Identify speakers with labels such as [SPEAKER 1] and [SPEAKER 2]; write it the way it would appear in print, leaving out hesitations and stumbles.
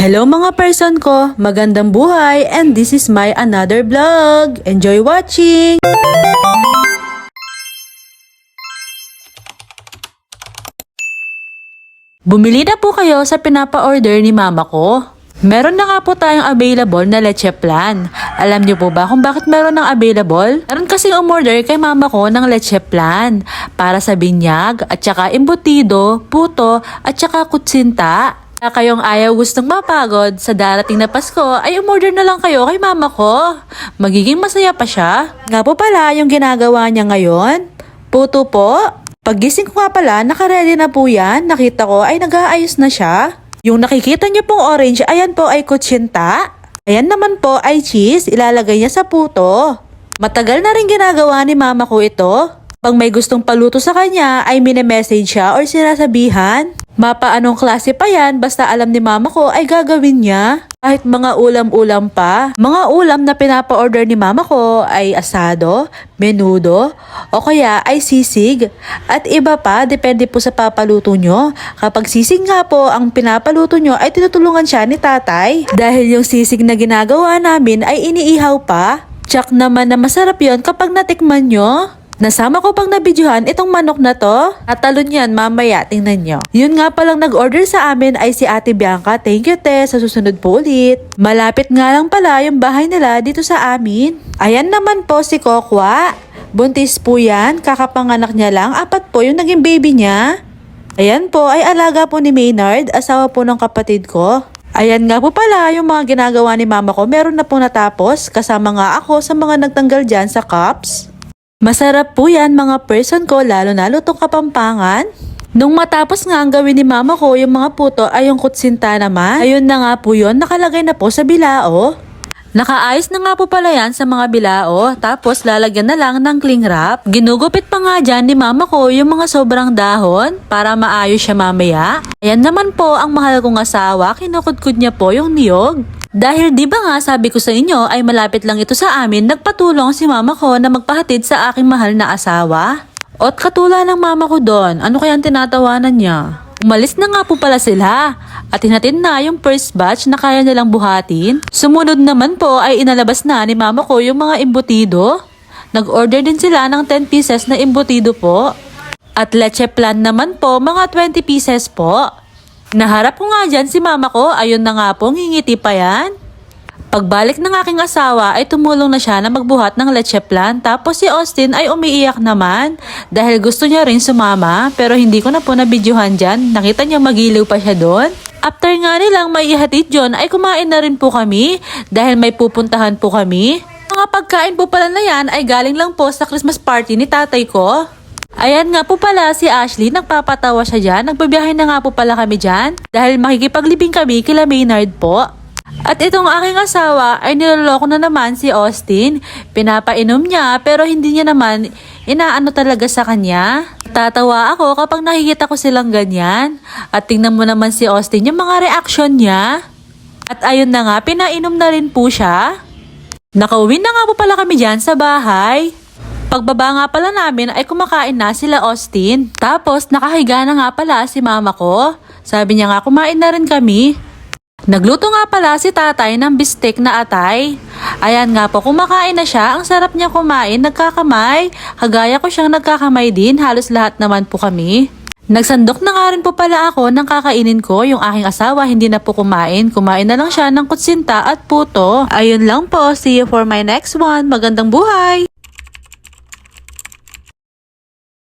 [SPEAKER 1] Hello mga person ko, magandang buhay and this is my another vlog. Enjoy watching! Bumili na po kayo sa pinapa-order ni mama ko. Meron na nga po tayong available na leche plan. Alam niyo po ba kung bakit meron ng available? Meron kasing umorder kay mama ko ng leche plan para sa binyag at saka embutido, puto at saka kutsinta. Kaya kayong ayaw gustong mapagod sa darating na Pasko ay umorder na lang kayo kay mama ko. Magiging masaya pa siya. Nga po pala yung ginagawa niya ngayon. Puto po. Paggising ko nga pala, nakaredy na po yan. Nakita ko ay nag-aayos na siya. Yung nakikita niyo pong orange, ayan po ay kutsinta. Ayan naman po ay cheese, ilalagay niya sa puto. Matagal na rin ginagawa ni mama ko ito. Pag may gustong paluto sa kanya, ay mini-message siya or sinasabihan. Mapa anong klase pa yan, basta alam ni mama ko ay gagawin niya. Kahit mga ulam-ulam pa. Mga ulam na pinapa-order ni mama ko ay asado, menudo, o kaya ay sisig. At iba pa, depende po sa papaluto nyo. Kapag sisig nga po ang pinapaluto nyo ay tinutulungan siya ni tatay. Dahil yung sisig na ginagawa namin ay iniihaw pa. Tsak naman na masarap yon kapag natikman nyo. Nasama ko pang nabidyohan itong manok na to. Tatalon yan mamaya, tingnan nyo. Yun nga palang nag-order sa amin ay si Ate Bianca. Thank you te, sa susunod po ulit. Malapit nga lang pala yung bahay nila dito sa amin. Ayan naman po si Kokwa. Buntis po yan, kakapanganak niya lang. 4 po yung naging baby niya. Ayan po ay alaga po ni Maynard, asawa po ng kapatid ko. Ayan nga po pala yung mga ginagawa ni mama ko. Meron na po natapos. Kasama nga ako sa mga nagtanggal dyan sa cups. Masarap po yan mga person ko, lalo na lutong Kapampangan. Nung matapos nga ang gawin ni mama ko, yung mga puto ay yung kutsinta naman. Ayun na nga po yun, nakalagay na po sa bilao. Nakaayos na nga po pala yan sa mga bilao, tapos lalagyan na lang ng cling wrap. Ginugupit pa nga dyan ni mama ko yung mga sobrang dahon para maayos siya mamaya. Ayan naman po ang mahal kong asawa, kinukudkud niya po yung niyog. Dahil di ba nga sabi ko sa inyo ay malapit lang ito sa amin, nagpatulong si mama ko na magpahatid sa aking mahal na asawa. At katula ng mama ko doon, ano kayang tinatawanan niya? Umalis na nga po pala sila at hinatid na yung first batch na kaya nilang buhatin. Sumunod naman po ay inalabas na ni mama ko yung mga embutido. Nag-order din sila ng 10 pieces na embutido po. At leche plan naman po, mga 20 pieces po. Naharap ko nga dyan si mama ko, ayun na nga po, ngingiti pa yan. Pagbalik ng aking asawa ay tumulong na siya na magbuhat ng leche plan. Tapos si Austin ay umiiyak naman dahil gusto niya rin sumama pero hindi ko na po nabidyohan dyan. Nakita niya magiliw pa siya doon. After nga nilang may ihatid dyan ay kumain na rin po kami dahil may pupuntahan po kami. Mga pagkain po pala na yan ay galing lang po sa Christmas party ni tatay ko. Ayan nga po pala si Ashley, nagpapatawa siya dyan. Nagbabiyahe na nga po pala kami dyan dahil makikipaglibing kami kila Maynard po. At itong aking asawa ay niloloko na naman si Austin. Pinapainom niya pero hindi niya naman inaano talaga sa kanya. Tatawa ako kapag nakikita ko silang ganyan. At tingnan mo naman si Austin yung mga reaction niya. At ayun na nga, pinainom na rin po siya. Nakauwi na nga po pala kami dyan sa bahay. Pagbaba nga pala namin ay kumakain na sila Austin. Tapos nakahiga na nga pala si mama ko. Sabi niya nga kumain na rin kami. Nagluto nga pala si tatay ng bistek na atay. Ayan nga po, kumakain na siya. Ang sarap niya kumain, nagkakamay. Kagaya ko siyang nagkakamay din, halos lahat naman po kami. Nagsandok na nga rin po pala ako ng kakainin ko. Yung aking asawa hindi na po kumain. Kumain na lang siya ng kutsinta at puto. Ayun lang po, see you for my next one. Magandang buhay!